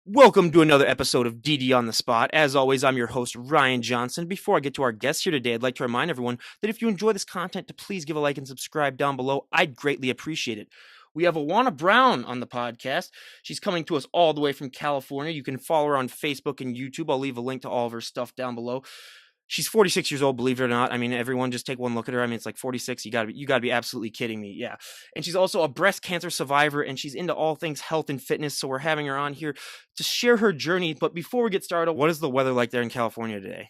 Welcome to another episode of DD on the Spot. As always, I'm your host, Ryan Johnson. Before I get to our guests here today, I'd like to remind everyone that if you enjoy this content, to please give a like and subscribe down below. I'd greatly appreciate it. We have Auwana Brown on the podcast. She's coming to us all the way from California. You can follow her on Facebook and YouTube. I'll leave a link to all of her stuff down below. She's 46 years old, believe it or not. I mean, everyone just take one look at her. I mean, it's like 46. You gotta be absolutely kidding me. Yeah. And she's also a breast cancer survivor, and she's into all things health and fitness. So we're having her on here to share her journey. But before we get started, what is the weather like there in California today?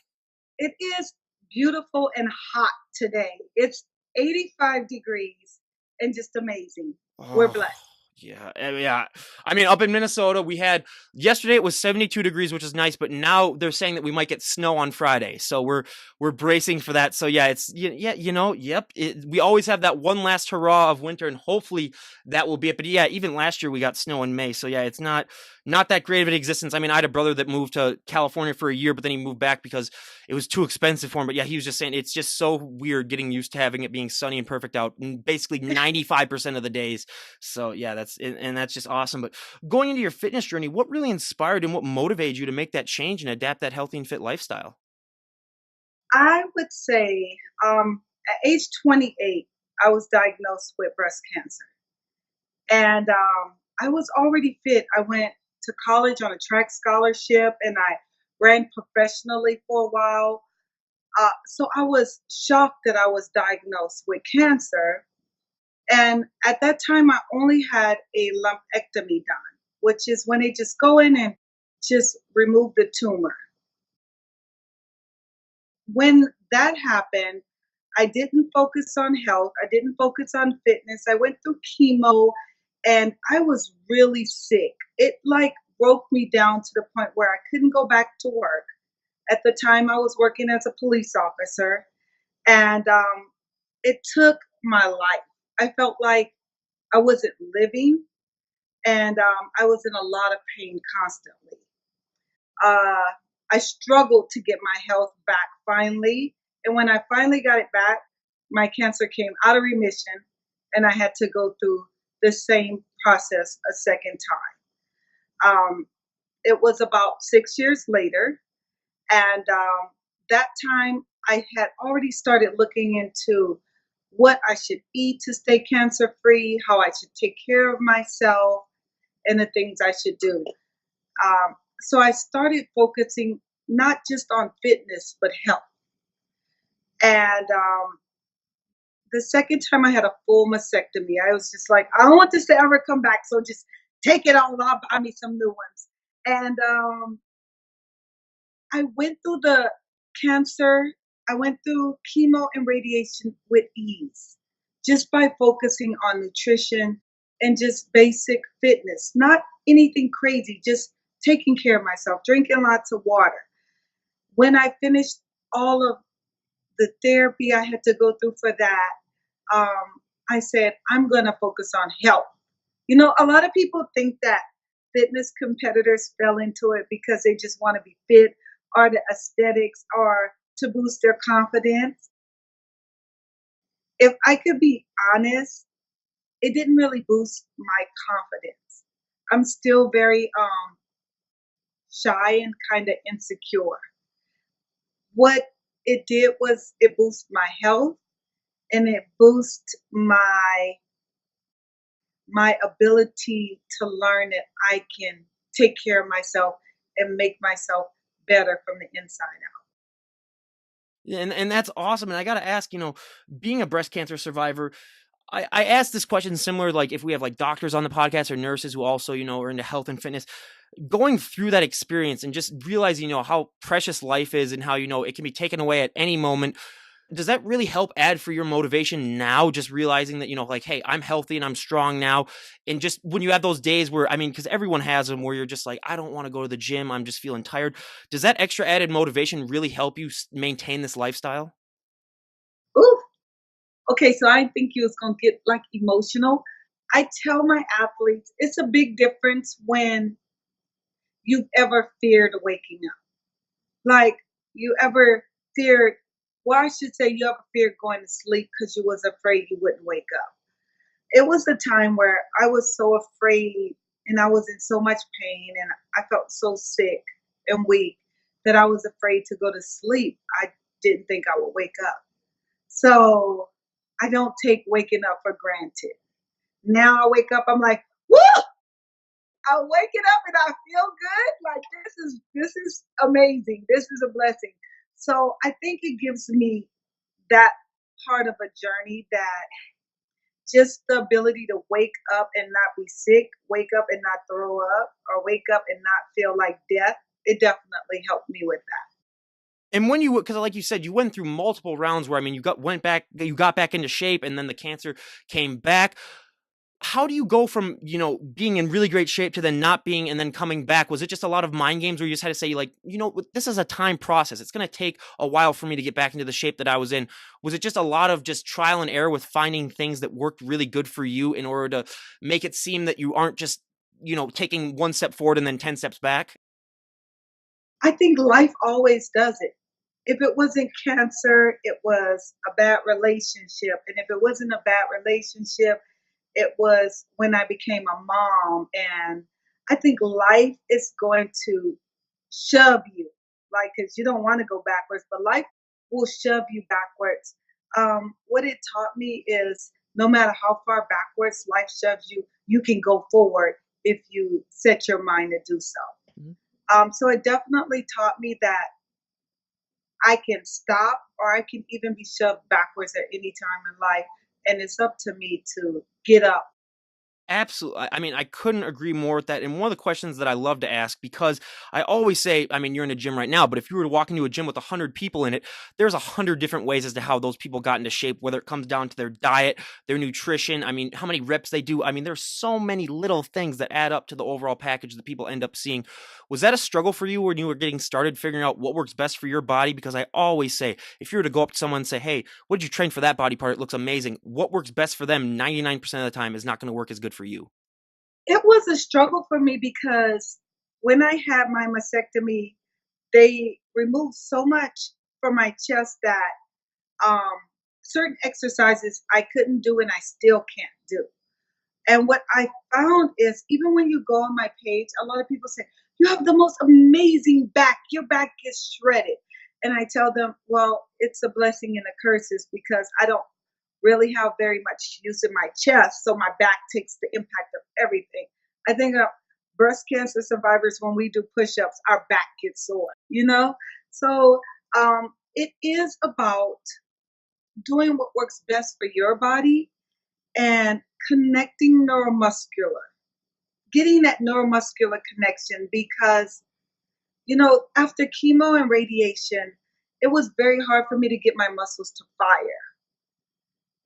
It is beautiful and hot today. It's 85 degrees and just amazing. We're Oh, blessed. yeah. I mean, up in Minnesota, we had yesterday it was 72 degrees, which is nice, but now they're saying that we might get snow on Friday. So we're bracing for that. So yeah, yep. We always have that one last hurrah of winter, and hopefully that will be it. But yeah, even last year we got snow in May. So yeah, it's not that great of an existence. I mean, I had a brother that moved to California for a year, but then he moved back because it was too expensive for him. But yeah, he was just saying it's just so weird getting used to having it being sunny and perfect out basically 95% of the days. So yeah, that's just awesome. But going into your fitness journey, what really inspired and what motivated you to make that change and adapt that healthy and fit lifestyle? I would say at age 28, I was diagnosed with breast cancer. And I was already fit. I went to college on a track scholarship and I ran professionally for a while. So I was shocked that I was diagnosed with cancer. And at that time, I only had a lumpectomy done, which is when they just go in and just remove the tumor. When that happened, I didn't focus on health. I didn't focus on fitness. I went through chemo and I was really sick. It like broke me down to the point where I couldn't go back to work. At the time, I was working as a police officer and it took my life. I felt like I wasn't living and I was in a lot of pain constantly. Uh, I struggled to get my health back finally. And when I finally got it back, my cancer came out of remission and I had to go through the same process a second time. It was about 6 years later. And that time I had already started looking into what I should eat to stay cancer free, how I should take care of myself, and the things I should do. So I started focusing not just on fitness, but health. And the second time I had a full mastectomy, I was just like, I don't want this to ever come back. So just take it all off, buy me some new ones. And I went through the cancer, I went through chemo and radiation with ease just by focusing on nutrition and just basic fitness, not anything crazy, just taking care of myself, drinking lots of water. When I finished all of the therapy I had to go through for that, I said, I'm going to focus on health. You know, a lot of people think that fitness competitors fell into it because they just want to be fit or the aesthetics or to boost their confidence. If I could be honest, it didn't really boost my confidence. I'm still very shy and kind of insecure. What it did was it boosted my health and it boosted my ability to learn that I can take care of myself and make myself better from the inside out. Yeah, and that's awesome. And I gotta ask, being a breast cancer survivor, I asked this question similar, like if we have like doctors on the podcast or nurses who also, are into health and fitness, going through that experience and just realizing, how precious life is and how, it can be taken away at any moment. Does that really help add for your motivation now? Just realizing that, like, hey, I'm healthy and I'm strong now. And just when you have those days where, I mean, because everyone has them where you're just like, I don't want to go to the gym. I'm just feeling tired. Does that extra added motivation really help you maintain this lifestyle? Ooh, okay, so I think you was gonna get like emotional. I tell my athletes it's a big difference when you've ever feared waking up. Like you ever feared, well, I should say you ever feared going to sleep because you was afraid you wouldn't wake up. It was a time where I was so afraid and I was in so much pain and I felt so sick and weak that I was afraid to go to sleep. I didn't think I would wake up. So I don't take waking up for granted. Now I wake up, I'm like, woo! I'm waking up and I feel good. Like this is amazing. This is a blessing. So I think it gives me that part of a journey, that just the ability to wake up and not be sick, wake up and not throw up, or wake up and not feel like death. It definitely helped me with that. And when you, because like you said, you went through multiple rounds where I mean, you got back into shape, and then the cancer came back. How do you go from, being in really great shape to then not being and then coming back? Was it just a lot of mind games where you just had to say, like, this is a time process. It's going to take a while for me to get back into the shape that I was in. Was it just a lot of just trial and error with finding things that worked really good for you in order to make it seem that you aren't just, taking one step forward and then 10 steps back? I think life always does it. If it wasn't cancer, it was a bad relationship. And if it wasn't a bad relationship, it was when I became a mom. And I think life is going to shove you, like, because you don't want to go backwards, but life will shove you backwards. What it taught me is no matter how far backwards life shoves you, you can go forward if you set your mind to do so. Mhm. So it definitely taught me that I can stop or I can even be shoved backwards at any time in life. And it's up to me to get up. Absolutely. I mean, I couldn't agree more with that. And one of the questions that I love to ask, because I always say, I mean, you're in a gym right now, but if you were to walk into a gym with 100 people in it, there's 100 different ways as to how those people got into shape, whether it comes down to their diet, their nutrition. I mean, how many reps they do. I mean, there's so many little things that add up to the overall package that people end up seeing. Was that a struggle for you when you were getting started figuring out what works best for your body? Because I always say, if you were to go up to someone and say, hey, what did you train for that body part? It looks amazing. What works best for them 99% of the time is not going to work as good for you. It was a struggle for me because when I had my mastectomy, they removed so much from my chest that um, certain exercises I couldn't do and I still can't do. And what I found is even when you go on my page, a lot of people say, you have the most amazing back. Your back gets shredded. And I tell them, well, it's a blessing and a curse is because I don't really have very much use in my chest. So my back takes the impact of everything. I think breast cancer survivors, when we do push ups, our back gets sore, you know? So it is about doing what works best for your body and connecting neuromuscular, getting that neuromuscular connection because, after chemo and radiation, it was very hard for me to get my muscles to fire.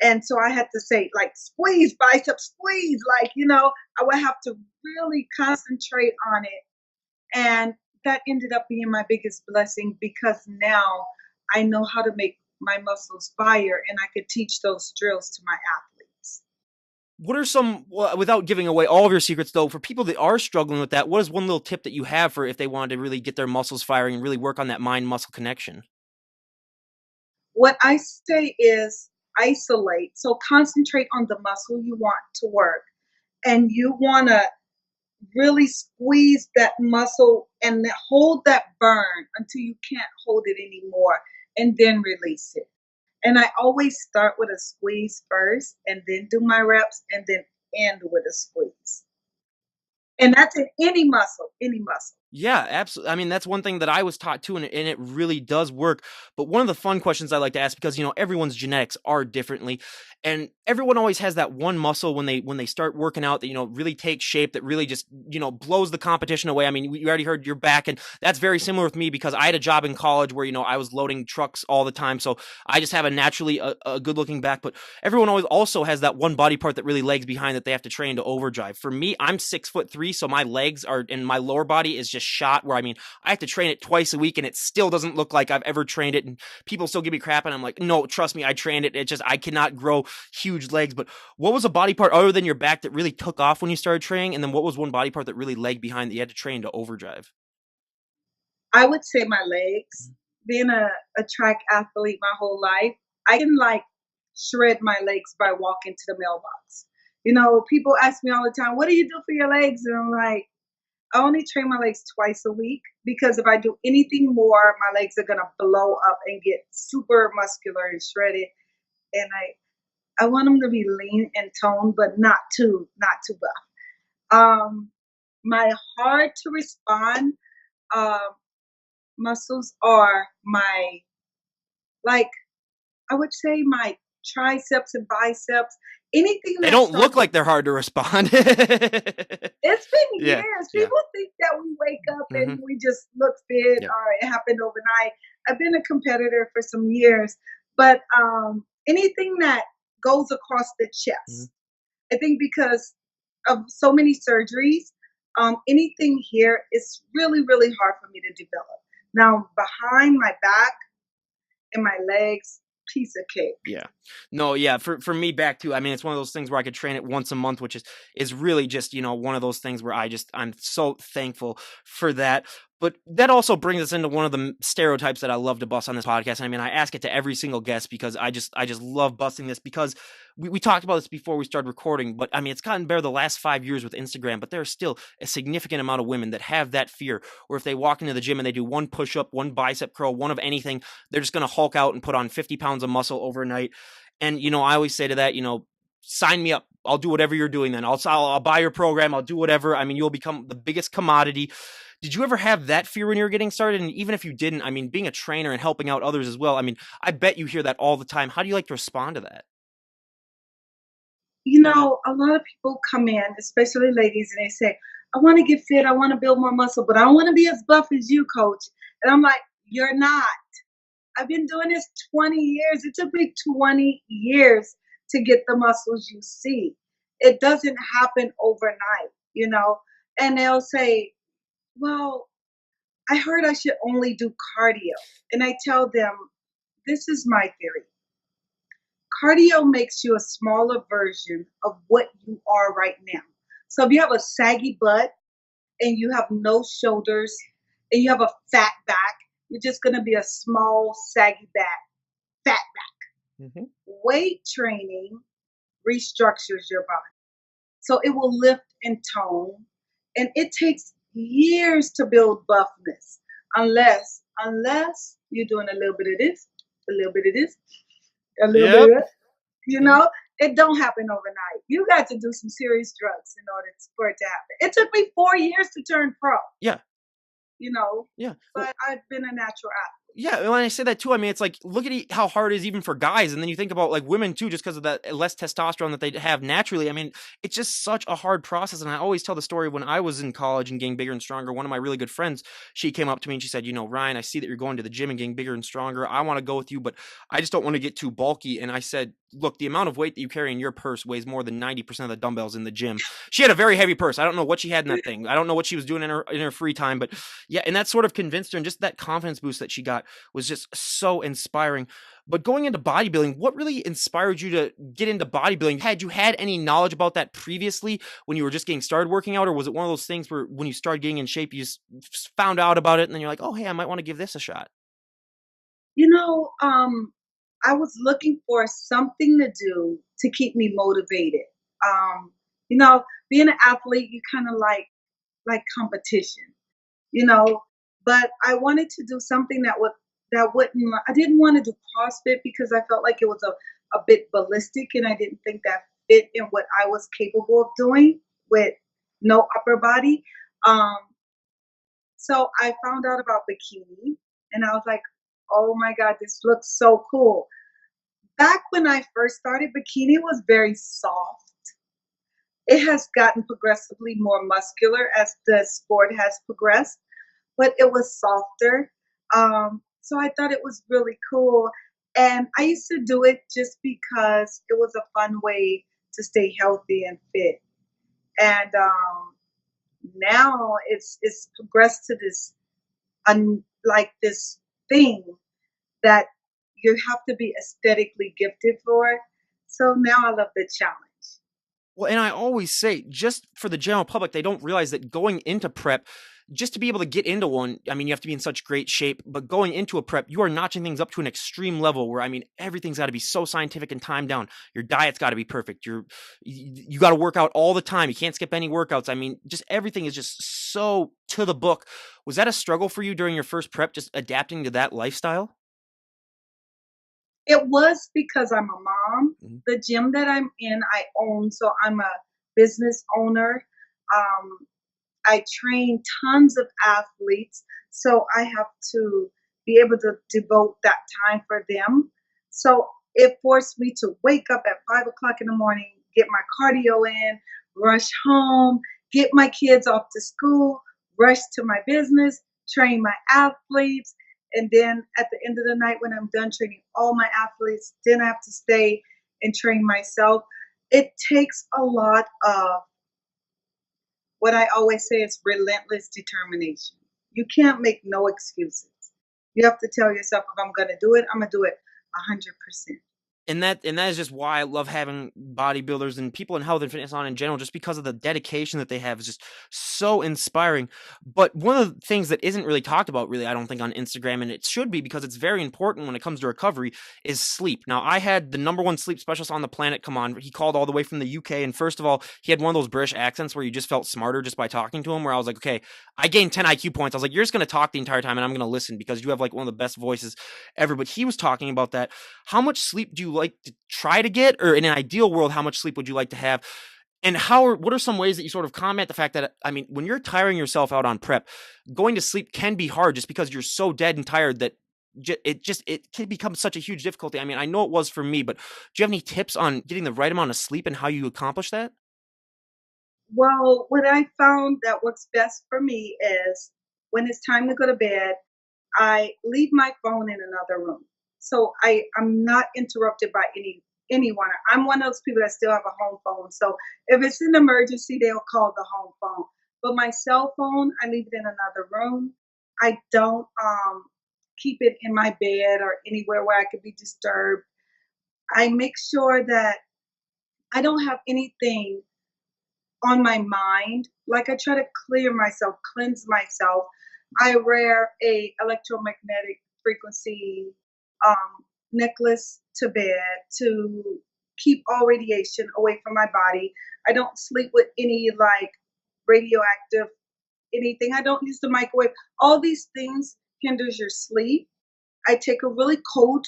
And so I had to say, like, squeeze, bicep, squeeze, like, I would have to really concentrate on it. And that ended up being my biggest blessing because now I know how to make my muscles fire and I could teach those drills to my athletes. What are some, well, without giving away all of your secrets though, for people that are struggling with that, what is one little tip that you have for if they wanted to really get their muscles firing and really work on that mind muscle connection? What I say is isolate. So concentrate on the muscle you want to work. And you want to really squeeze that muscle and hold that burn until you can't hold it anymore and then release it. And I always start with a squeeze first and then do my reps and then end with a squeeze. And that's in any muscle, any muscle. Yeah, absolutely. I mean, that's one thing that I was taught too, and it really does work. But one of the fun questions I like to ask, because everyone's genetics are differently, and everyone always has that one muscle when they start working out that really takes shape, that really just blows the competition away. I mean, you already heard your back, and that's very similar with me because I had a job in college where I was loading trucks all the time, so I just have a naturally a good looking back. But everyone always also has that one body part that really lags behind that they have to train to overdrive. For me, I'm 6'3", so my legs are and my lower body is just shot where I mean I have to train it twice a week and it still doesn't look like I've ever trained it, and people still give me crap and I'm like, no, trust me, I trained it. It's just I cannot grow huge legs. But what was a body part other than your back that really took off when you started training? And then what was one body part that really lagged behind that you had to train to overdrive? I would say my legs. Being a track athlete my whole life, I can like shred my legs by walking to the mailbox. People ask me all the time, what do you do for your legs? And I'm like, I only train my legs twice a week because if I do anything more, my legs are gonna blow up and get super muscular and shredded. And I want them to be lean and toned, but not too buff. My hard to respond um, muscles are my, like, I would say my triceps and biceps. Anything They that don't starts look like they're hard to respond. It's been Yeah, years. yeah. People think that we wake up and Mhm. we just look fit Yep. or it happened overnight. I've been a competitor for some years, but anything that goes across the Mhm. chest, I think because of so many surgeries, anything here is really, really hard for me to develop. Now, behind my back and my legs, piece of cake. Yeah. No, yeah, for me back too. I mean, it's one of those things where I could train it once a month, which is really just, one of those things where I'm so thankful for that. But that also brings us into one of the stereotypes that I love to bust on this podcast. And I mean, I ask it to every single guest because I just love busting this because we talked about this before we started recording, but I mean, it's gotten better the last 5 years with Instagram, but there's still a significant amount of women that have that fear where if they walk into the gym and they do one push up, one bicep curl, one of anything, they're just going to hulk out and put on 50 pounds of muscle overnight. And, I always say to that, sign me up. I'll do whatever you're doing then. I'll buy your program. I'll do whatever. I mean, you'll become the biggest commodity. Did you ever have that fear when you were getting started? And even if you didn't, I mean, being a trainer and helping out others as well, I mean, I bet you hear that all the time. How do you like to respond to that? A lot of people come in, especially ladies, and they say, I want to get fit, I want to build more muscle, but I don't want to be as buff as you, coach. And I'm like, you're not. I've been doing this 20 years. It took me 20 years to get the muscles you see. It doesn't happen overnight. And they'll say, well, I heard I should only do cardio. And I tell them, this is my theory. Cardio makes you a smaller version of what you are right now. So if you have a saggy butt and you have no shoulders and you have a fat back, you're just going to be a small, saggy back, fat back. Hmm. Weight training restructures your body. So it will lift and tone. And it takes years to build buffness unless you're doing a little bit of this, a little bit of this, a little bit of Yep. that. You Mhm. know, it don't happen overnight. You got to do some serious drugs in order for it to happen. It took me 4 years to turn pro, Yeah. you know, Yeah. Well, but I've been a natural athlete. yeah, when I say that too, I mean it's like look at how hard it is even for guys, and then you think about like women too, just because of that less testosterone that they have naturally. I mean, it's just such a hard process. And I always tell the story when I was in college and getting bigger and stronger. One of my really good friends, she came up to me and she said, Ryan, I see that you're going to the gym and getting bigger and stronger. I want to go with you, but I just don't want to get too bulky. And I said, look, the amount of weight that you carry in your purse weighs more than 90% of the dumbbells in the gym. She had a very heavy purse. I don't know what she had in that thing. I don't know what she was doing in her free time, but yeah, and that sort of convinced her, and just that confidence boost that she got was just so inspiring. But going into bodybuilding, what really inspired you to get into bodybuilding? Had you had any knowledge about that previously when you were just getting started working out, or was it one of those things where when you started getting in shape, you just found out about it and then you're like, oh, hey, I might want to give this a shot? You know, I was looking for something to do to keep me motivated. Um, Being an athlete, you kind of like competition, you know. But I wanted to do something that wouldn't. I didn't want to do CrossFit because I felt like it was a bit ballistic, and I didn't think that fit in what I was capable of doing with no upper body. Um, so I found out about bikini, and I was like, oh my god, this looks so cool. Back when I first started, bikini was very soft. It has gotten progressively more muscular as the sport has progressed, but it was softer. So I thought it was really cool. And I used to do it just because it was a fun way to stay healthy and fit. And now it's progressed to this like this thing that you have to be aesthetically gifted for. So now I love the challenge. Well, and I always say, just for the general public, they don't realize that going into prep, just to be able to get into one, I mean, you have to be in such great shape, but going into a prep, you are notching things up to an extreme level where, I mean, everything's got to be so scientific and timed down. Your diet's got to be perfect. You got to work out all the time. You can't skip any workouts. I mean, just everything is just so to the book. Was that a struggle for you during your first prep, just adapting to that lifestyle? It was because I'm a mom. Mhm. The gym that I'm in, I own, so I'm a business owner. Um, I train tons of athletes, so I have to be able to devote that time for them. So it forced me to wake up at 5 o'clock in the morning, get my cardio in, rush home, get my kids off to school, rush to my business, train my athletes. And then at the end of the night, when I'm done training all my athletes, then I have to stay and train myself. It takes a lot of what I always say is relentless determination. You can't make no excuses. You have to tell yourself, if I'm going to do it, I'm going to do it 100%. And that is just why I love having bodybuilders and people in health and fitness on in general, just because of the dedication that they have is just so inspiring. But one of the things that isn't really talked about, really, I don't think on Instagram, and it should be because it's very important when it comes to recovery, is sleep. Now, I had the number one sleep specialist on the planet come on. He called all the way from the UK, and first of all, he had one of those British accents where you just felt smarter just by talking to him. Where I was like, okay, I gained 10 IQ points. I was like, you're just going to talk the entire time, and I'm going to listen because you have like one of the best voices ever. But he was talking about that. How much sleep do you like to try to get, or in an ideal world, how much sleep would you like to have? And what are some ways that you sort of combat the fact that, I mean, when you're tiring yourself out on prep, going to sleep can be hard just because you're so dead and tired that it can become such a huge difficulty. I mean, I know it was for me, but do you have any tips on getting the right amount of sleep and how you accomplish that? Well, what I found that works best for me is when it's time to go to bed, I leave my phone in another room. So I'm not interrupted by anyone. I'm one of those people that still have a home phone. So if it's an emergency, they'll call the home phone. But my cell phone, I leave it in another room. I don't keep it in my bed or anywhere where I could be disturbed. I make sure that I don't have anything on my mind. Like I try to clear myself, cleanse myself. I wear a electromagnetic frequency necklace to bed to keep all radiation away from my body. I don't sleep with any like radioactive anything. I don't use the microwave. All these things hinders your sleep. I take a really cold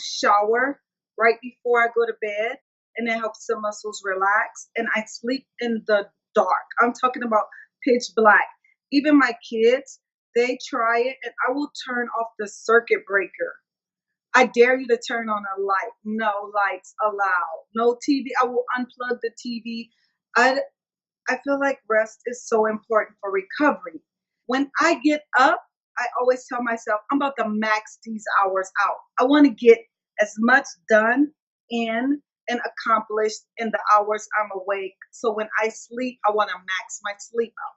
shower right before I go to bed, and it helps the muscles relax. And I sleep in the dark. I'm talking about pitch black. Even my kids, they try it, and I will turn off the circuit breaker. I dare you to turn on a light. No lights allowed. No TV. I will unplug the TV. I I feel like rest is so important for recovery. When I get up, I always tell myself, I'm about to max these hours out. I want to get as much done in and accomplished in the hours I'm awake. So when I sleep, I want to max my sleep out.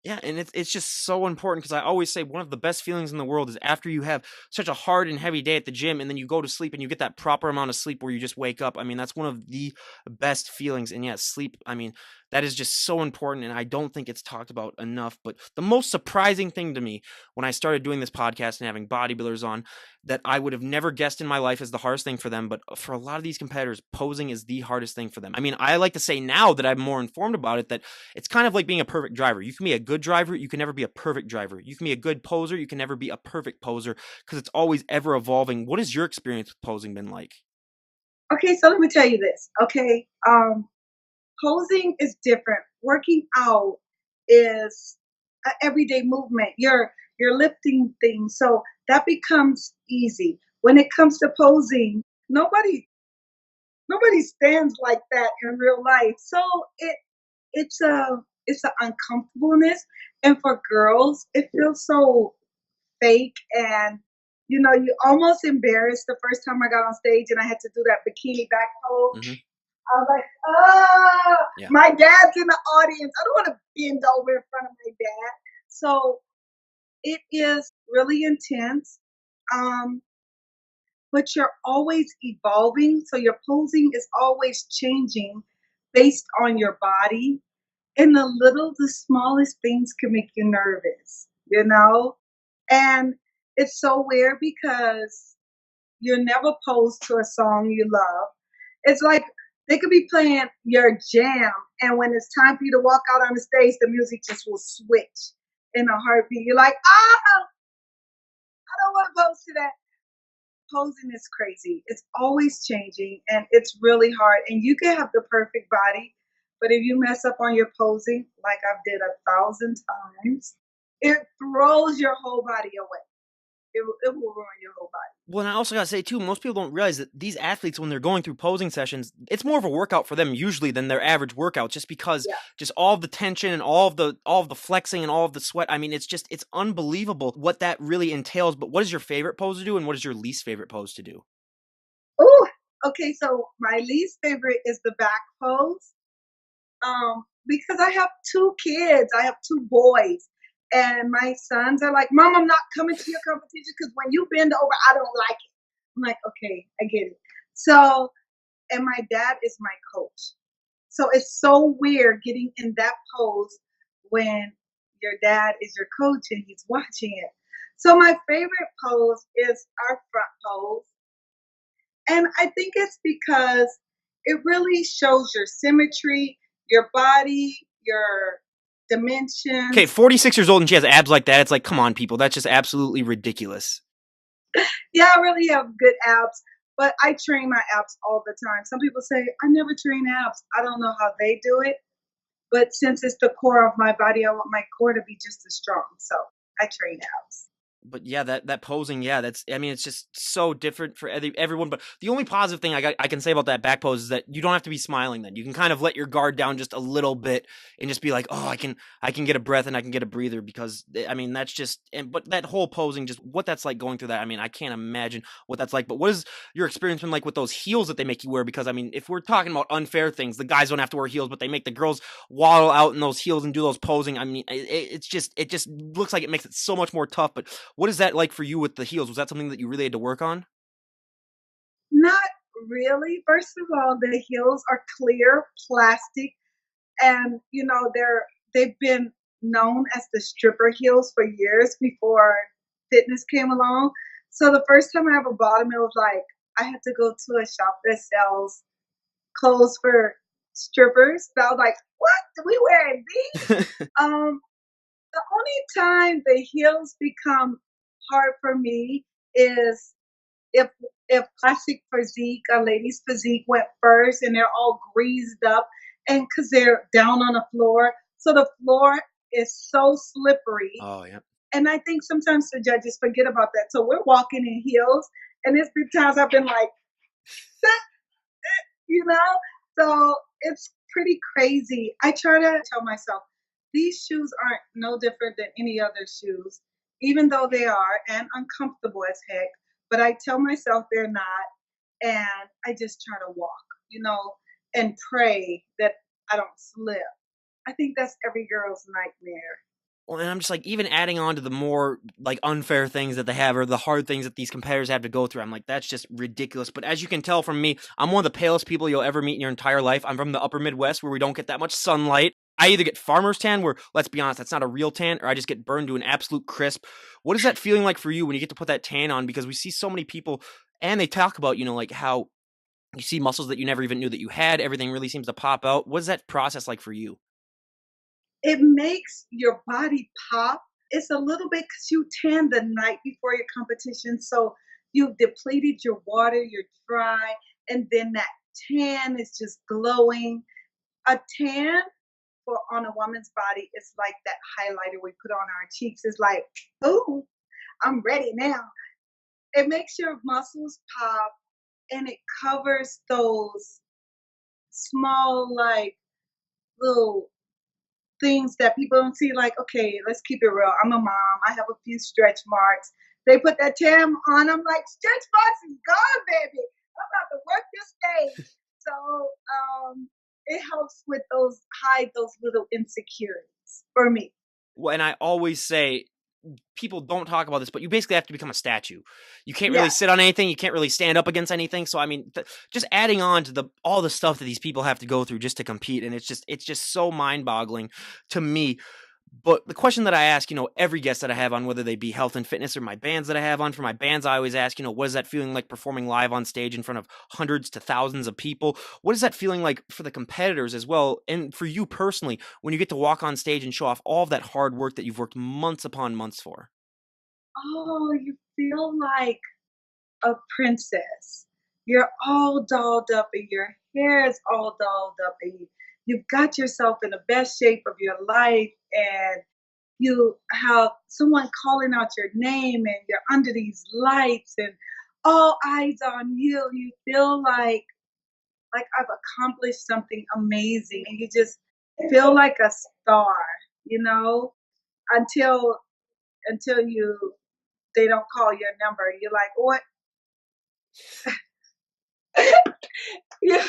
Yeah, and it's just so important because I always say one of the best feelings in the world is after you have such a hard and heavy day at the gym and then you go to sleep and you get that proper amount of sleep where you just wake up. I mean, that's one of the best feelings. And yet, sleep, I mean, that is just so important. And I don't think it's talked about enough. But the most surprising thing to me when I started doing this podcast and having bodybuilders on that I would have never guessed in my life is the hardest thing for them. But for a lot of these competitors, posing is the hardest thing for them. I mean, I like to say now that I'm more informed about it that it's kind of like being a perfect driver. You can be a good driver, you can never be a perfect driver. You can be a good poser, you can never be a perfect poser because it's always ever evolving. What has your experience with posing been like? Okay, so let me tell you this. Okay, posing is different. Working out is an everyday movement. You're lifting things, so that becomes easy. When it comes to posing, nobody stands like that in real life. So it's a it's an uncomfortableness, and for girls, it feels so fake and. You almost embarrassed the first time I got on stage and I had to do that bikini back pose. Hmm. I was like, oh, Yeah. my dad's in the audience. I don't want to bend over in front of my dad. So it is really intense. Um, but you're always evolving. So your posing is always changing based on your body. And the smallest things can make you nervous, you know? And it's so weird because you're never posed to a song you love. It's like they could be playing your jam, and when it's time for you to walk out on the stage, the music just will switch in a heartbeat. You're like, oh, I don't want to pose to that. Posing is crazy. It's always changing and it's really hard. And you can have the perfect body, but if you mess up on your posing, like I've did 1,000 times, it throws your whole body away. It will ruin your whole body. Well, and I also gotta say too, most people don't realize that these athletes, when they're going through posing sessions, it's more of a workout for them usually than their average workout, just because Yeah. just all of the tension and all of the flexing and all of the sweat. I mean, it's unbelievable what that really entails. But what is your favorite pose to do, and what is your least favorite pose to do? Oh, okay. So my least favorite is the back pose. Because I have two kids, I have two boys, and my sons are like, "Mom, I'm not coming to your competition because when you bend over, I don't like it." I'm like, "Okay, I get it." So, and my dad is my coach, so it's so weird getting in that pose when your dad is your coach and he's watching it. So my favorite pose is our front pose, and I think it's because it really shows your symmetry, your body, your Okay, dimensions. 46 years old and she has abs like that. It's like, come on, people, that's just absolutely ridiculous. Yeah, I really have good abs, but I train my abs all the time. Some people say, I never train abs. I don't know how they do it, but since it's the core of my body, I want my core to be just as strong. So I train abs. But yeah, that posing, yeah, that's I mean, it's just so different for everyone. But the only positive thing I can say about that back pose is that you don't have to be smiling. Then you can kind of let your guard down just a little bit and just be like, oh, I can get a breath and I can get a breather because I mean that's just and but that whole posing, just what that's like going through that. I mean, I can't imagine what that's like. But what is your experience been like with those heels that they make you wear? Because I mean, if we're talking about unfair things, the guys don't have to wear heels, but they make the girls waddle out in those heels and do those posing. I mean, it just looks like it makes it so much more tough. But what is that like for you with the heels? Was that something that you really had to work on? Not really. First of all, the heels are clear plastic, and they've been known as the stripper heels for years before fitness came along. So the first time I ever bought them, it was like I had to go to a shop that sells clothes for strippers. So I was like, "What? Do we wearing these?" Um, the only time the heels become hard for me is if if classic physique, a lady's physique went first and they're all greased up and because they're down on the floor. So the floor is so slippery. Oh yeah. And I think sometimes the judges forget about that. So we're walking in heels and there's been times I've been like, you know? So it's pretty crazy. I try to tell myself these shoes aren't no different than any other shoes, even though they are and uncomfortable as heck. But I tell myself they're not, and I just try to walk, and pray that I don't slip. I think that's every girl's nightmare. Well, and I'm just like, even adding on to the more like unfair things that they have or the hard things that these competitors have to go through, I'm like, that's just ridiculous. But as you can tell from me, I'm one of the palest people you'll ever meet in your entire life. I'm from the upper Midwest where we don't get that much sunlight. I either get farmer's tan, where, let's be honest, that's not a real tan, or I just get burned to an absolute crisp. What is that feeling like for you when you get to put that tan on? Because we see so many people and they talk about, like how you see muscles that you never even knew that you had. Everything really seems to pop out. What is that process like for you? It makes your body pop. It's a little bit because you tan the night before your competition. So you've depleted your water, you're dry, and then that tan is just glowing. A tan on a woman's body is like that highlighter we put on our cheeks. It's like, oh, I'm ready now. It makes your muscles pop and it covers those small, like little things that people don't see. Like, okay, let's keep it real. I'm a mom. I have a few stretch marks. They put that tam on. I'm like, stretch marks is gone, baby. I'm about to work this stage. So it helps with hide those little insecurities for me. Well, and I always say people don't talk about this, but you basically have to become a statue. You can't really Yes. sit on anything. You can't really stand up against anything. So I mean, just adding on to all the stuff that these people have to go through just to compete, and it's just so mind boggling to me. But the question that I ask, every guest that I have on, whether they be health and fitness or my bands that I have on, for my bands, I always ask, what is that feeling like performing live on stage in front of hundreds to thousands of people? What is that feeling like for the competitors as well? And for you personally, when you get to walk on stage and show off all of that hard work that you've worked months upon months for? Oh, you feel like a princess. You're all dolled up and your hair is all dolled up and you've got yourself in the best shape of your life and you have someone calling out your name and you're under these lights and all eyes on you. You feel like I've accomplished something amazing and you just feel like a star, you know, until you they don't call your number. You're like, what? Yeah,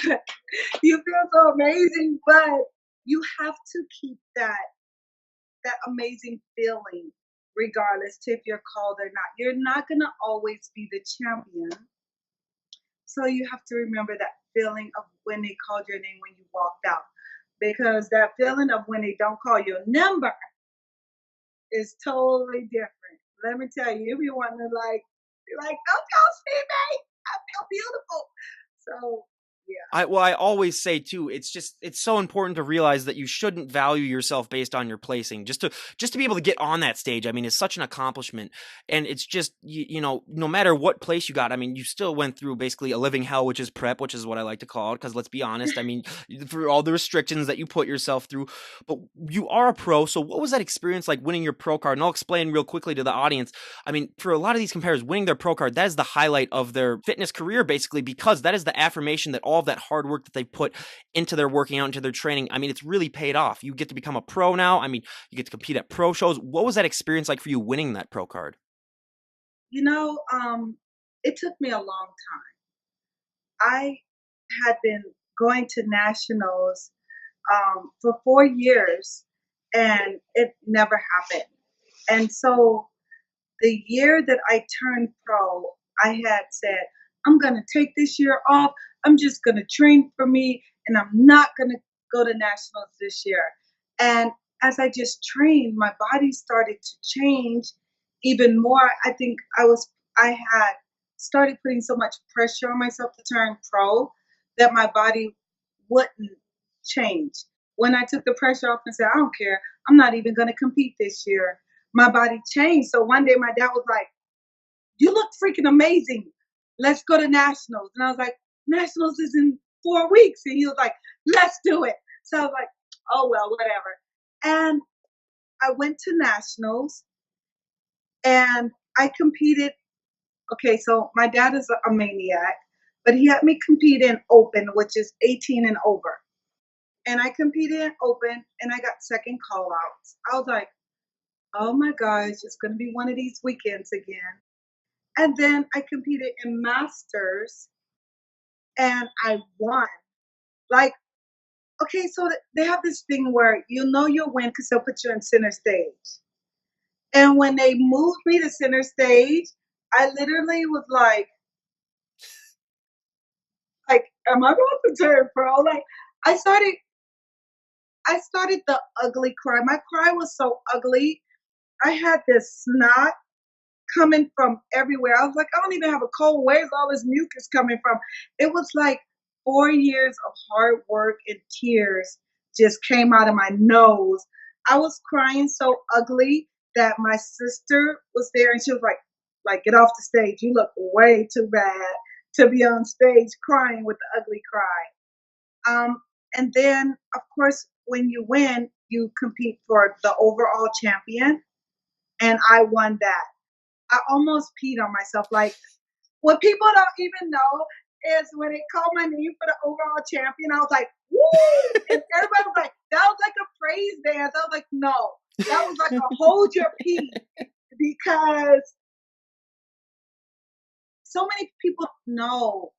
you feel so amazing, but you have to keep that amazing feeling regardless to if you're called or not. You're not gonna always be the champion. So you have to remember that feeling of when they called your name when you walked out. Because that feeling of when they don't call your number is totally different. Let me tell you, if you want to be like, don't call me, mate. I feel beautiful. So yeah. I always say too, it's so important to realize that you shouldn't value yourself based on your placing. Just to be able to get on that stage, I mean, is such an accomplishment. And it's just no matter what place you got, I mean, you still went through basically a living hell, which is prep, which is what I like to call it. Because let's be honest, I mean, for all the restrictions that you put yourself through, but you are a pro. So what was that experience like winning your pro card? And I'll explain real quickly to the audience. I mean, for a lot of these competitors, winning their pro card, that is the highlight of their fitness career, basically, because that is the affirmation that all of that hard work that they put into their working out, into their training, I mean, it's really paid off. You get to become a pro now. I mean, you get to compete at pro shows. What was that experience like for you winning that pro card? You know, it took me a long time. I had been going to nationals for 4 years and it never happened. And so the year that I turned pro, I had said, I'm going to take this year off. I'm just going to train for me and I'm not going to go to nationals this year. And as I just trained, my body started to change even more. I think I had started putting so much pressure on myself to turn pro that my body wouldn't change. When I took the pressure off and said, I don't care, I'm not even going to compete this year, my body changed. So one day my dad was like, you look freaking amazing. Let's go to nationals. And I was like, nationals is in 4 weeks. And he was like, let's do it. So I was like, oh, well, whatever. And I went to nationals and I competed. Okay, so my dad is a maniac, but he had me compete in open, which is 18 and over. And I competed in open and I got second call outs. I was like, oh my gosh, it's going to be one of these weekends again. And then I competed in masters and I won. Like, okay, so they have this thing where you'll win because they'll put you in center stage. And when they moved me to center stage, I literally was like, am I going to turn pro? Like, I started, I started the ugly cry. My cry was so ugly. I had this snot coming from everywhere. I was like, I don't even have a cold. Where's all this mucus coming from? It was like 4 years of hard work and tears just came out of my nose. I was crying so ugly that my sister was there and she was like, get off the stage. You look way too bad to be on stage crying with the ugly cry. And then, of course, when you win, you compete for the overall champion, and I won that. I almost peed on myself. Like, what people don't even know is when they called my name for the overall champion, I was like, woo! And everybody was like, that was like a praise dance. I was like, no, that was like a hold your pee because so many people know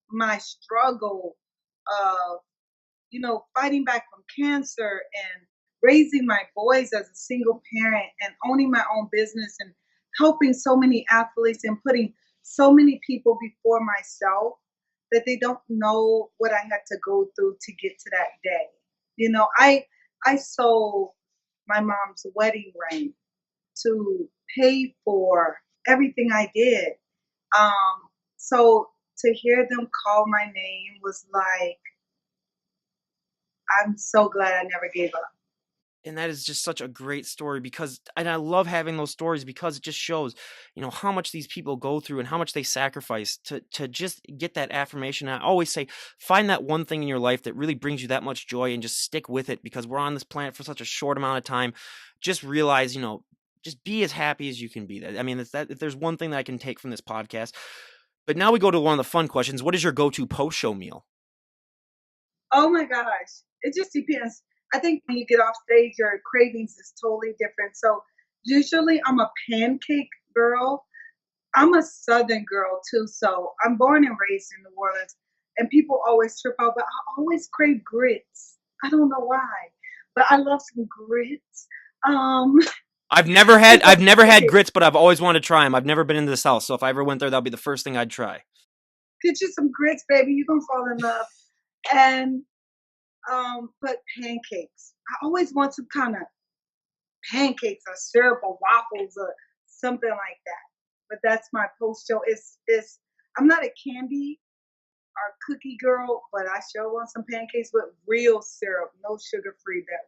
my struggle of, fighting back from cancer and raising my boys as a single parent and owning my own business and helping so many athletes and putting so many people before myself that they don't know what I had to go through to get to that day. You know, I sold my mom's wedding ring to pay for everything I did. So to hear them call my name was like, I'm so glad I never gave up. And that is just such a great story because and I love having those stories because it just shows, how much these people go through and how much they sacrifice to just get that affirmation. And I always say, find that one thing in your life that really brings you that much joy and just stick with it because we're on this planet for such a short amount of time. Just realize, just be as happy as you can be. I mean, if there's one thing that I can take from this podcast. But now we go to one of the fun questions. What is your go-to post-show meal? Oh my gosh. It just depends. I think when you get off stage, your cravings is totally different. So usually I'm a pancake girl. I'm a Southern girl too. So I'm born and raised in New Orleans. And people always trip out, but I always crave grits. I don't know why, but I love some grits. Um, I've never had it's I've never had okay. grits, but I've always wanted to try them. I've never been into the South, so if I ever went there, that'll be the first thing I'd try. Get you some grits, baby. You're gonna fall in love. And but pancakes. I always want some kind of pancakes or syrup or waffles or something like that. But that's my post show. It's I'm not a candy or cookie girl, but I sure want some pancakes with real syrup, no sugar free, that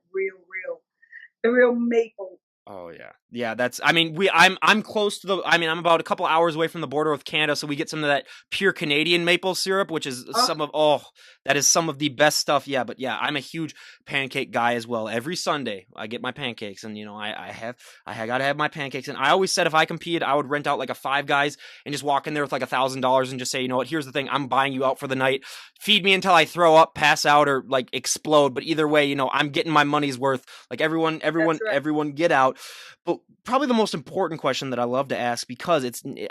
the real maple. Oh yeah. Yeah, I'm close to I'm about a couple hours away from the border with Canada, so we get some of that pure Canadian maple syrup, which is Oh, that is some of the best stuff. Yeah, but yeah, I'm a huge pancake guy as well. Every Sunday I get my pancakes and I gotta have my pancakes. And I always said if I competed, I would rent out like a Five Guys and just walk in there with like $1,000 and just say, you know what, here's the thing, I'm buying you out for the night. Feed me until I throw up, pass out, or like explode. But either way, I'm getting my money's worth. Like that's right. everyone get out. But probably the most important question that I love to ask because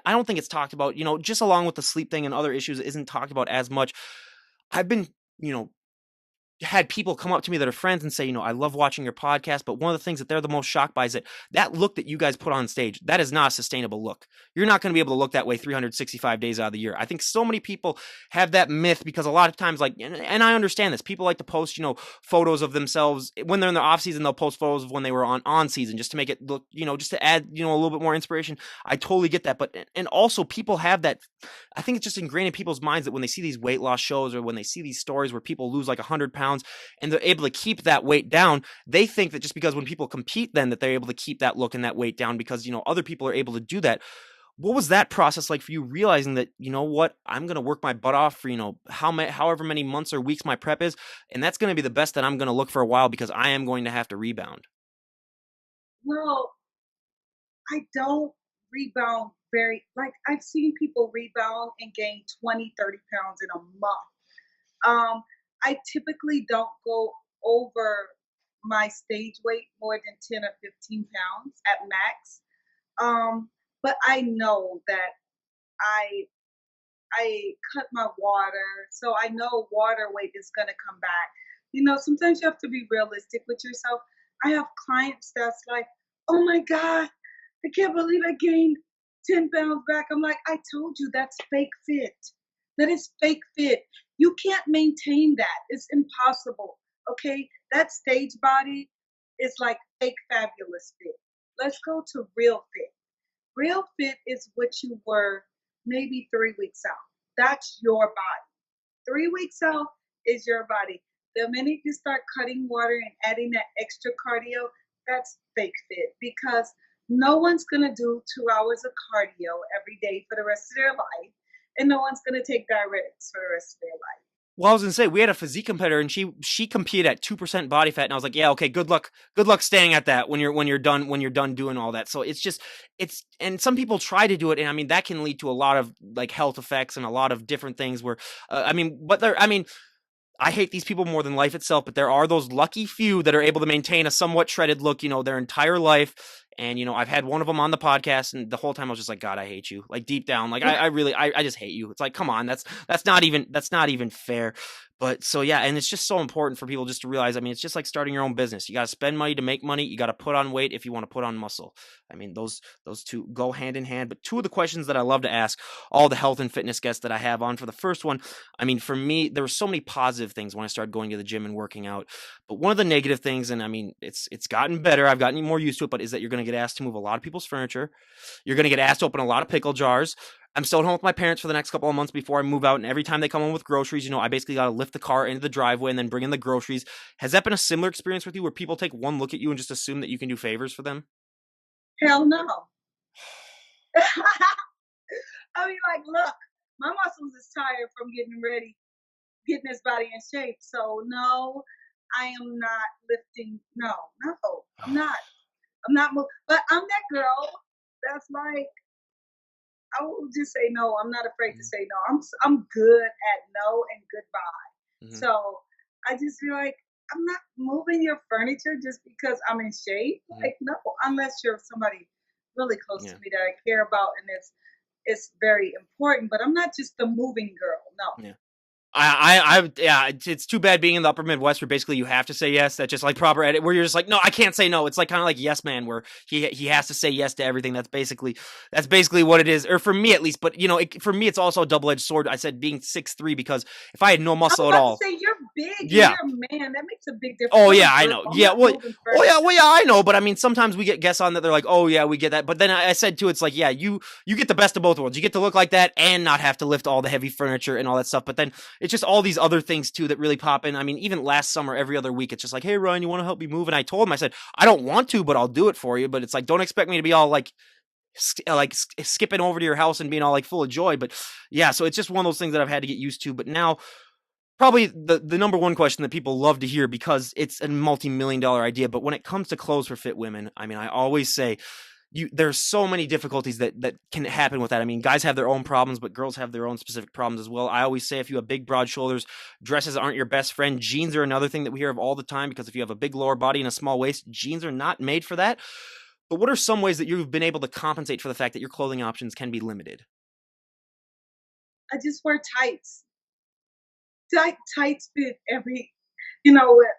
I don't think it's talked about, just along with the sleep thing and other issues, it isn't talked about as much. I've been, you know, had people come up to me that are friends and say, I love watching your podcast, but one of the things that they're the most shocked by is that look that you guys put on stage, that is not a sustainable look. You're not going to be able to look that way 365 days out of the year. I think so many people have that myth because a lot of times, like, and I understand this, people like to post, photos of themselves when they're in the off season. They'll post photos of when they were on season just to make it look, just to add, a little bit more inspiration. I totally get that. But, and also people have that, I think it's just ingrained in people's minds that when they see these weight loss shows or when they see these stories where people lose like 100 pounds and they're able to keep that weight down, they think that just because when people compete then that they're able to keep that look and that weight down because, other people are able to do that. What was that process like for you realizing that, what, I'm going to work my butt off for, however many months or weeks my prep is, and that's going to be the best that I'm going to look for a while because I am going to have to rebound? Well, I don't rebound very like I've seen people rebound and gain 20, 30 pounds in a month. I typically don't go over my stage weight more than 10 or 15 pounds at max. But I know that I I cut my water, so I know water weight is gonna come back. Sometimes you have to be realistic with yourself. I have clients that's like, "Oh my God, I can't believe I gained 10 pounds back." I'm like, I told you that's fake fit. That is fake fit. You can't maintain that. It's impossible. Okay? That stage body is like fake fabulous fit. Let's go to real fit. Real fit is what you were maybe 3 weeks out. That's your body. 3 weeks out is your body. The minute you start cutting water and adding that extra cardio, that's fake fit because no one's going to do 2 hours of cardio every day for the rest of their life, and no one's going to take diuretics for the rest of their life. Well, I was gonna say we had a physique competitor, and she competed at 2% body fat, and I was like, yeah, okay, good luck staying at that when you're done doing all that. So and some people try to do it, and I mean that can lead to a lot of like health effects and a lot of different things. Where I hate these people more than life itself, but there are those lucky few that are able to maintain a somewhat shredded look, their entire life. And, I've had one of them on the podcast, and the whole time I was just like, God, I hate you. Like deep down, like I really, I just hate you. It's like, come on, that's not even fair. But so yeah, and it's just so important for people just to realize. I mean, it's just like starting your own business. You got to spend money to make money. You got to put on weight if you want to put on muscle. I mean, those two go hand in hand. But two of the questions that I love to ask all the health and fitness guests that I have on for the first one, I mean, for me, there were so many positive things when I started going to the gym and working out. But one of the negative things, and I mean, it's gotten better. I've gotten more used to it, but is that you're going to get asked to move a lot of people's furniture. You're going to get asked to open a lot of pickle jars. I'm still at home with my parents for the next couple of months before I move out. And every time they come home with groceries, I basically got to lift the car into the driveway and then bring in the groceries. Has that been a similar experience with you where people take one look at you and just assume that you can do favors for them? Hell no. I mean, like, look, my muscles is tired from getting ready, getting his body in shape. So no, I am not lifting. No, I'm not. I'm not. But I'm that girl that's like, I will just say no. I'm not afraid to say no. I'm good at no and goodbye. Mm-hmm. So I just feel like I'm not moving your furniture just because I'm in shape. Mm-hmm. Like no, unless you're somebody really close to me that I care about and it's very important. But I'm not just the moving girl. No. Yeah. Yeah, it's too bad being in the upper Midwest where basically you have to say yes. That's just like proper edit where you're just like, no, I can't say no. It's like kind of like Yes Man where he has to say yes to everything. That's basically what it is, or for me at least. But for me, it's also a double-edged sword. I said being 6'3" because if I had no muscle at all, to say you're big, yeah, and you're a man. That makes a big difference. Oh yeah, I know. Yeah, well, I know. But I mean, sometimes we get guests on that they're like, oh yeah, we get that. But then I said too, it's like, yeah, you get the best of both worlds. You get to look like that and not have to lift all the heavy furniture and all that stuff. But then it's just all these other things too that really pop in. I mean, even last summer, every other week, it's just like, hey Ryan, you want to help me move? And I told him, I said, I don't want to, but I'll do it for you. But it's like, don't expect me to be all like skipping over to your house and being all like full of joy. But yeah, so it's just one of those things that I've had to get used to. But now, probably the number one question that people love to hear because it's a multi-million-dollar idea. But when it comes to clothes for fit women, I mean, I always say there's so many difficulties that can happen with that. I mean, guys have their own problems, but girls have their own specific problems as well. I always say if you have big, broad shoulders, dresses aren't your best friend. Jeans are another thing that we hear of all the time because if you have a big lower body and a small waist, jeans are not made for that. But what are some ways that you've been able to compensate for the fact that your clothing options can be limited? I just wear tights. Tights fit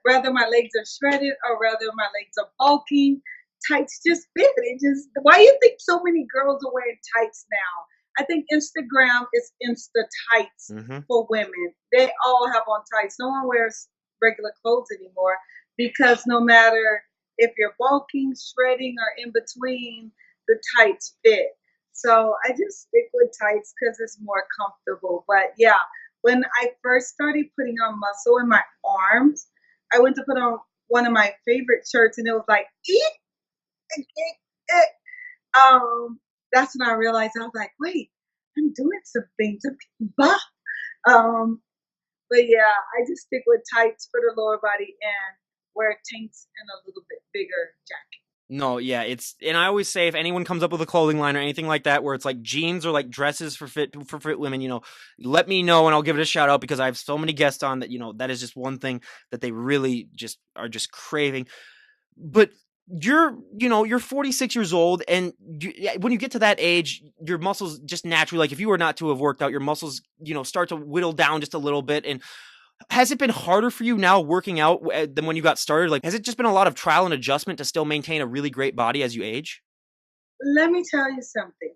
whether my legs are shredded or whether my legs are bulking, tights just fit. Why do you think so many girls are wearing tights now? I think Instagram is Insta tights for women. They all have on tights. No one wears regular clothes anymore because no matter if you're bulking, shredding, or in between, the tights fit. So I just stick with tights because it's more comfortable. But yeah, when I first started putting on muscle in my arms, I went to put on one of my favorite shirts and it was like, that's when I realized I was like, wait, I'm doing something to be buff. But yeah, I just stick with tights for the lower body and wear tanks and a little bit bigger jacket. No, yeah, and I always say if anyone comes up with a clothing line or anything like that where it's like jeans or like dresses for fit women, let me know and I'll give it a shout out because I have so many guests on that, that is just one thing that they really just are just craving. But you're 46 years old and when you get to that age, your muscles just naturally, like if you were not to have worked out, your muscles, start to whittle down just a little bit. And has it been harder for you now working out than when you got started? Like, has it just been a lot of trial and adjustment to still maintain a really great body as you age? Let me tell you something.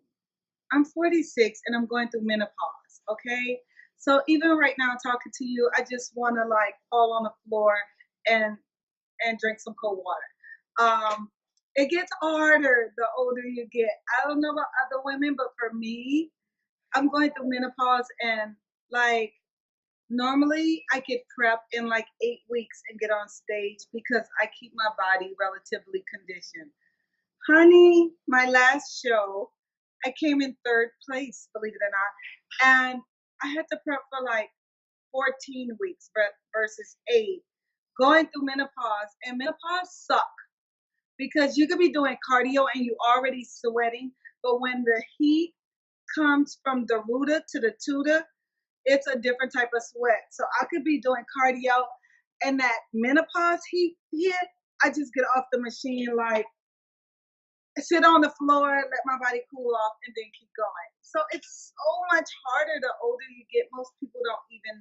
I'm 46 and I'm going through menopause, okay? So even right now talking to you, I just want to like fall on the floor and drink some cold water. It gets harder the older you get. I don't know about other women, but for me, I'm going through menopause and like normally I get prep in like 8 weeks and get on stage because I keep my body relatively conditioned. Honey, my last show, I came in third place, believe it or not. And I had to prep for like 14 weeks versus 8. Going through menopause, and menopause sucks because you could be doing cardio and you already sweating, but when the heat comes from the rooter to the tutor, it's a different type of sweat. So I could be doing cardio and that menopause heat hit, I just get off the machine like sit on the floor, let my body cool off, and then keep going. So it's so much harder the older you get. Most people don't even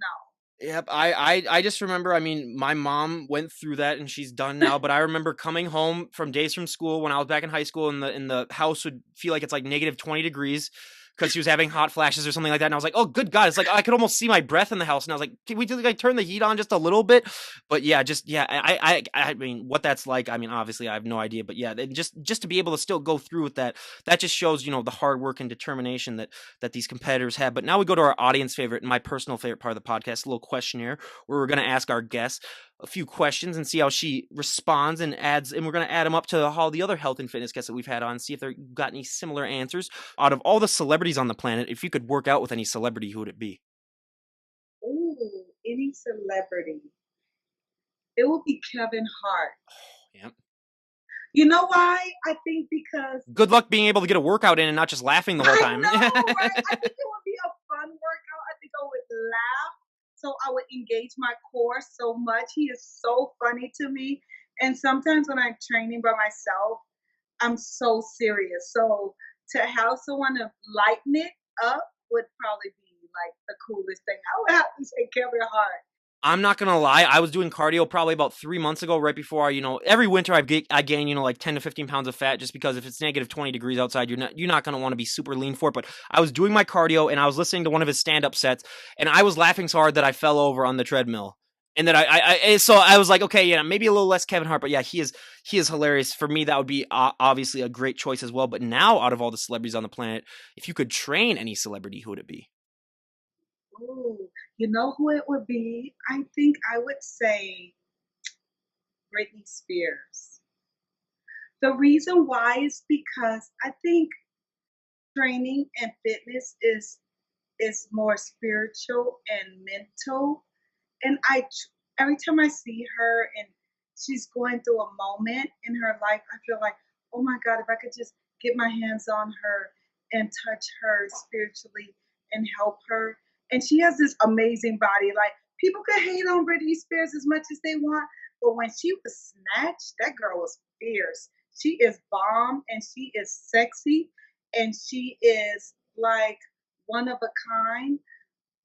Yep, I just remember, I mean, my mom went through that and she's done now, but I remember coming home from days from school when I was back in high school and the house would feel like it's like negative 20 degrees because she was having hot flashes or something like that. And I was like, oh, good God. It's like I could almost see my breath in the house. And I was like, can we just like turn the heat on just a little bit? But yeah, just yeah, I mean, what that's like, I mean, obviously I have no idea, but yeah, just to be able to still go through with that, that just shows, you know, the hard work and determination that these competitors have. But now we go to our audience favorite and my personal favorite part of the podcast, a little questionnaire where we're going to ask our guests a few questions and see how she responds and adds, and we're going to add them up to all the other health and fitness guests that we've had on, see if they've got any similar answers. Out of all the celebrities on the planet, if you could work out with any celebrity, who would it be? know. Ooh, any celebrity. It will be Kevin Hart. Yep. You know why? I think because Good luck being able to get a workout in and not just laughing the whole I time. know, right? I think it would be a fun workout. I think I would laugh. So I would engage my core so much. He is so funny to me. And sometimes when I'm training by myself, I'm so serious. So to have someone to lighten it up would probably be like the coolest thing. I would have to say Kevin Hart. I'm not gonna lie. I was doing cardio probably about 3 months ago, right before you know, every winter I gain, you know, like 10 to 15 pounds of fat just because if it's negative 20 degrees outside, you're not gonna want to be super lean for it. But I was doing my cardio and I was listening to one of his stand up sets, and I was laughing so hard that I fell over on the treadmill. And then so I was like, okay, yeah, maybe a little less Kevin Hart, but yeah, he is hilarious. For me, that would be obviously a great choice as well. But now, out of all the celebrities on the planet, if you could train any celebrity, who would it be? Ooh, you know who it would be? I think I would say Britney Spears. The reason why is because I think training and fitness is more spiritual and mental. And every time I see her and she's going through a moment in her life, I feel like, oh my God, if I could just get my hands on her and touch her spiritually and help her. And she has this amazing body. Like people could hate on Britney Spears as much as they want, but when she was snatched, that girl was fierce. She is bomb and she is sexy and she is like one of a kind,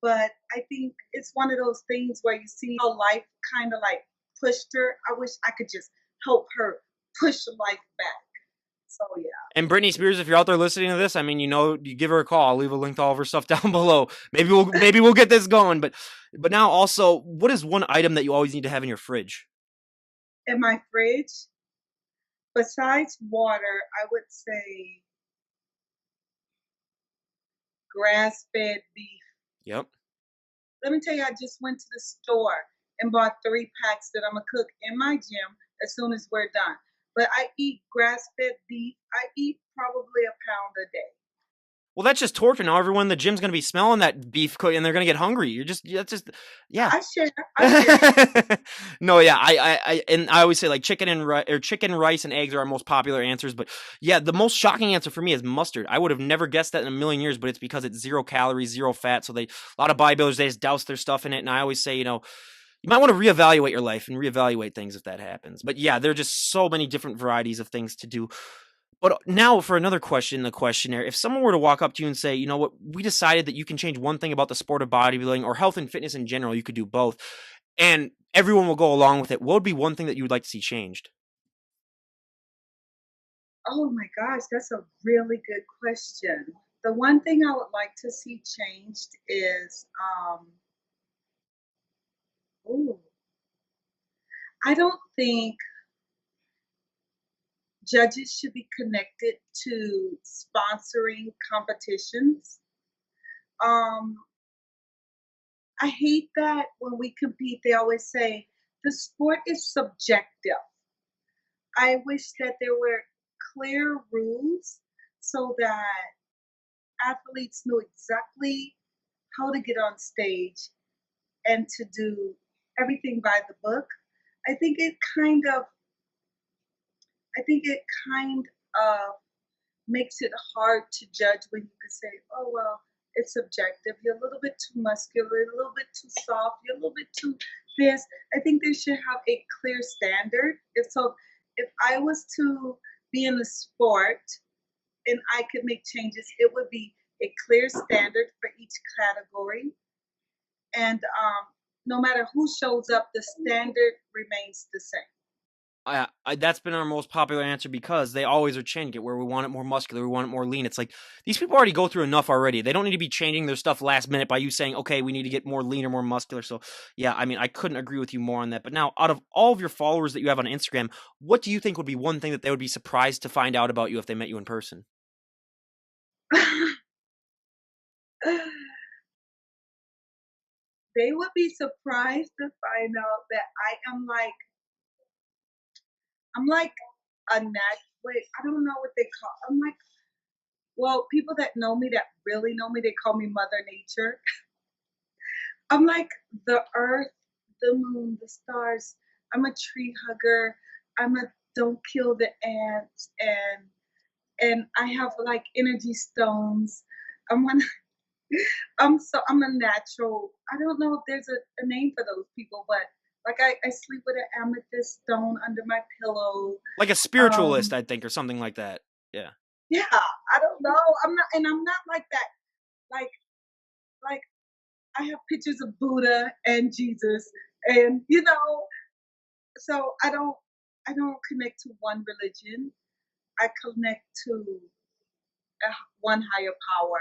but I think it's one of those things where you see how life kind of like pushed her. I wish I could just help her push life back. So yeah. And Britney Spears, if you're out there listening to this, I mean, you know, you give her a call. I'll leave a link to all of her stuff down below. Maybe we'll get this going. But now also, what is one item that you always need to have in your fridge? In my fridge, besides water, I would say grass fed beef. Yep. Let me tell you, I just went to the store and bought 3 packs that I'm gonna cook in my gym as soon as we're done. But I eat grass fed beef. I eat probably a pound a day. Well, that's just torture. Now everyone in the gym's gonna be smelling that beef and they're gonna get hungry. That's just, yeah. I share. I share. No, yeah, and I always say like chicken, rice, and eggs are our most popular answers. But yeah, the most shocking answer for me is mustard. I would have never guessed that in a million years, but it's because it's 0 calories, zero fat. So a lot of bodybuilders, they just douse their stuff in it. And I always say, you know, you might want to reevaluate your life and reevaluate things if that happens. But yeah, there are just so many different varieties of things to do. But now for another question in the questionnaire, if someone were to walk up to you and say, you know what, we decided that you can change one thing about the sport of bodybuilding or health and fitness in general, you could do both, and everyone will go along with it, what would be one thing that you would like to see changed? Oh my gosh, that's a really good question. The one thing I would like to see changed is, ooh, I don't think judges should be connected to sponsoring competitions. Um, I hate that when we compete, they always say the sport is subjective. I wish that there were clear rules so that athletes knew exactly how to get on stage and to do everything by the book. I think it kind of I think it kind of makes it hard to judge when you can say, oh well, it's subjective. You're a little bit too muscular, a little bit too soft, you're a little bit too this. I think they should have a clear standard. If I was to be in the sport and I could make changes, it would be a clear standard for each category. And no matter who shows up, the standard remains the same. That's been our most popular answer because they always are changing it where we want it more muscular, we want it more lean. It's like these people already go through enough already. They don't need to be changing their stuff last minute by you saying, okay, we need to get more lean or more muscular. So, yeah, I mean, I couldn't agree with you more on that. But now, out of all of your followers that you have on Instagram, what do you think would be one thing that they would be surprised to find out about you if they met you in person? They would be surprised to find out that I'm like a nat wait, I don't know what they call I'm like well, people that know me that really know me, they call me Mother Nature. I'm like the earth, the moon, the stars. I'm a tree hugger. I'm a don't kill the ants and I have like energy stones. I'm one I'm a natural. I don't know if there's a name for those people, but like I sleep with an amethyst stone under my pillow. Like a spiritualist, Um I think, or something like that. Yeah. yeah, I don't know. I'm not like that. Like like I have pictures of Buddha and Jesus and so I don't connect to one religion. I connect to one higher power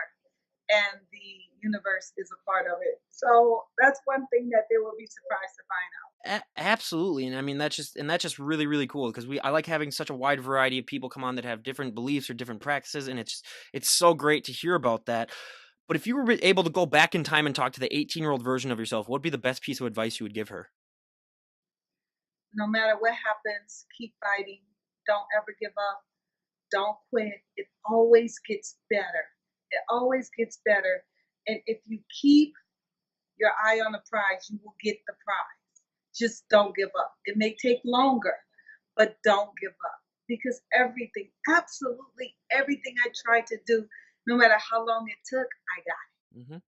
and the universe is a part of it. So that's one thing that they will be surprised to find out. Absolutely, and I mean that's just really really cool because I like having such a wide variety of people come on that have different beliefs or different practices, and it's so great to hear about that. But if you were able to go back in time and talk to the 18-year-old version of yourself, what would be the best piece of advice you would give her? No matter what happens, keep fighting. Don't ever give up. Don't quit. It always gets better. It always gets better. And if you keep your eye on the prize, you will get the prize. Just don't give up. It may take longer, but don't give up because everything, absolutely everything I tried to do, no matter how long it took, I got Hmm.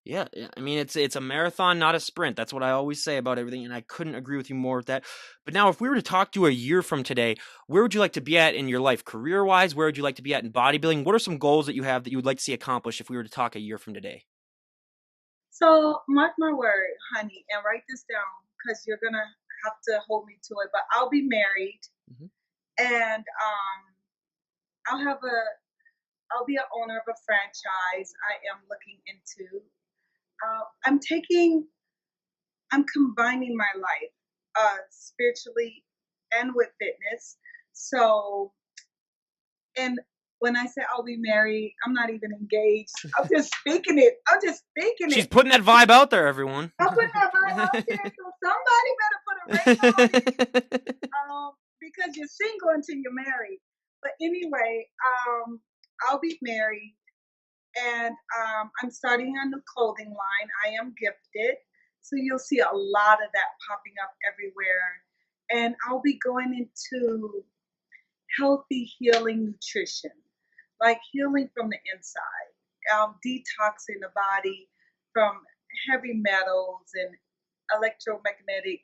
Yeah, yeah. I mean, it's a marathon, not a sprint. That's what I always say about everything, and I couldn't agree with you more with that. But now, if we were to talk to you a year from today, where would you like to be at in your life, career-wise? Where would you like to be at in bodybuilding? What are some goals that you have that you would like to see accomplished if we were to talk a year from today? So mark my word, honey, and write this down because you're gonna have to hold me to it. But I'll be married, Hmm. and I'll have a I'll be an owner of a franchise. I am looking into. I'm taking. I'm combining my life, spiritually, and with fitness. So, and when I say I'll be married, I'm not even engaged. I'm just speaking it. I'm just speaking She's it. putting that vibe out there, everyone. I'm putting that vibe out there, so somebody better put a ring on it. Because you're single until you're married. But anyway, I'll be married and I'm starting a new clothing line. I am gifted. So you'll see a lot of that popping up everywhere. And I'll be going into healthy healing nutrition, like healing from the inside, detoxing the body from heavy metals and electromagnetic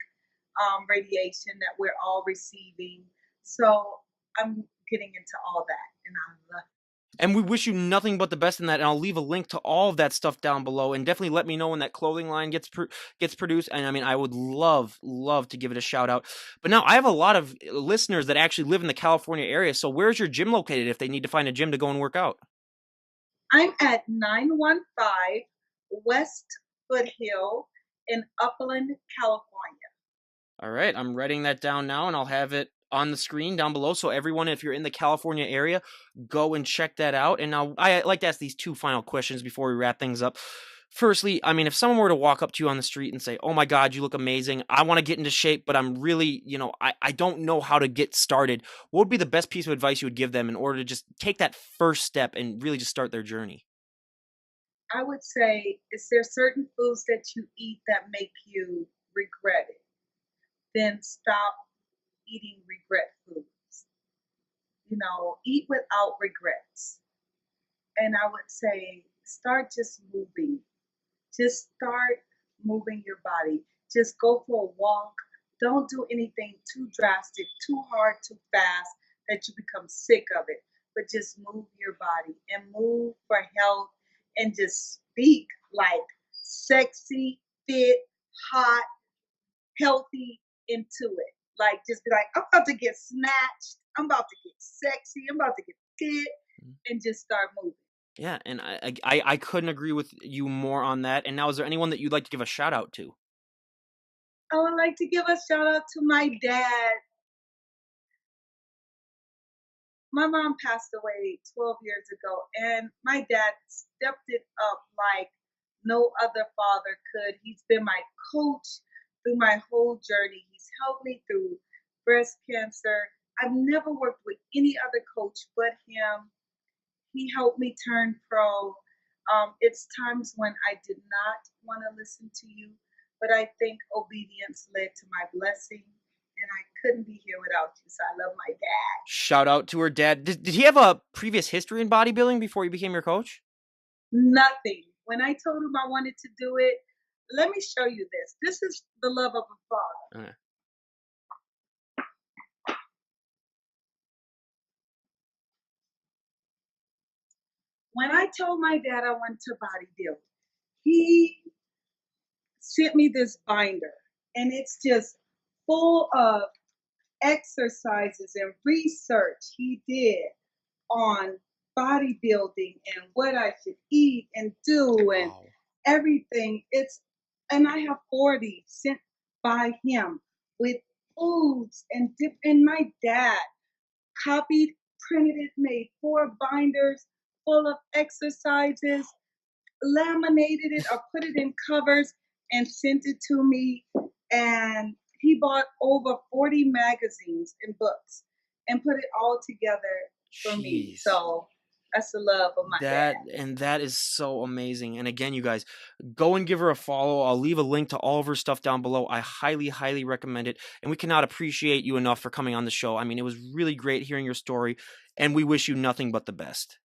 radiation that we're all receiving. So I'm getting into all that, and I love it. And we wish you nothing but the best in that. And I'll leave a link to all of that stuff down below. And definitely let me know when that clothing line gets produced. And I mean, I would love to give it a shout out. But now I have a lot of listeners that actually live in the California area. So where's your gym located if they need to find a gym to go and work out? I'm at 915 West Foothill in Upland, California. All right, I'm writing that down now, and I'll have it on the screen down below. So everyone, if you're in the California area, go and check that out. And now I like to ask these two final questions before we wrap things up. Firstly, I mean, if someone were to walk up to you on the street and say, "Oh my God, you look amazing. I want to get into shape, but I'm really, I don't know how to get started." What would be the best piece of advice you would give them in order to just take that first step and really just start their journey? I would say, is there certain foods that you eat that make you regret it? Then stop eating regret foods. Eat without regrets. And I would say, start just moving. Just start moving your body. Just go for a walk. Don't do anything too drastic, too hard, too fast. that you become sick of it, but just move your body and move for health and just speak like sexy, fit, hot, healthy into it. Like just be like, I'm about to get snatched, I'm about to get sexy, I'm about to get fit, Mhm. and just start moving. Yeah, and I couldn't agree with you more on that. And now, is there anyone that you'd like to give a shout out to? I would like to give a shout out to my dad. My mom passed away 12 years ago, and my dad stepped it up like no other father could. He's been my coach through my whole journey. He's helped me through breast cancer. I've never worked with any other coach but him. He helped me turn pro. It's times when I did not want to listen to you, but I think obedience led to my blessing, and I couldn't be here without you. So I love my dad. Shout out to her dad. Did he have a previous history in bodybuilding before he became your coach? Nothing. When I told him I wanted to do it, let me show you this. This is the love of a father. Uh, When I told my dad I wanted to bodybuild, he sent me this binder, and it's just full of exercises and research he did on bodybuilding and what I should eat and do and wow. everything. And I have 40 sent by him with foods and my dad copied, printed it, made 4 binders full of exercises, laminated it or put it in covers and sent it to me. And he bought over 40 magazines and books and put it all together for me. Jeez. So that's the love of my dad. That is so amazing. And again, you guys, go and give her a follow. I'll leave a link to all of her stuff down below. I highly, highly recommend it. And we cannot appreciate you enough for coming on the show. I mean, it was really great hearing your story, and we wish you nothing but the best.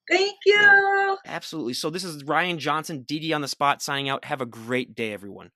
Thank Yeah, you. absolutely. So this is Ryan Johnson, DD on the spot, signing out. Have a great day, everyone.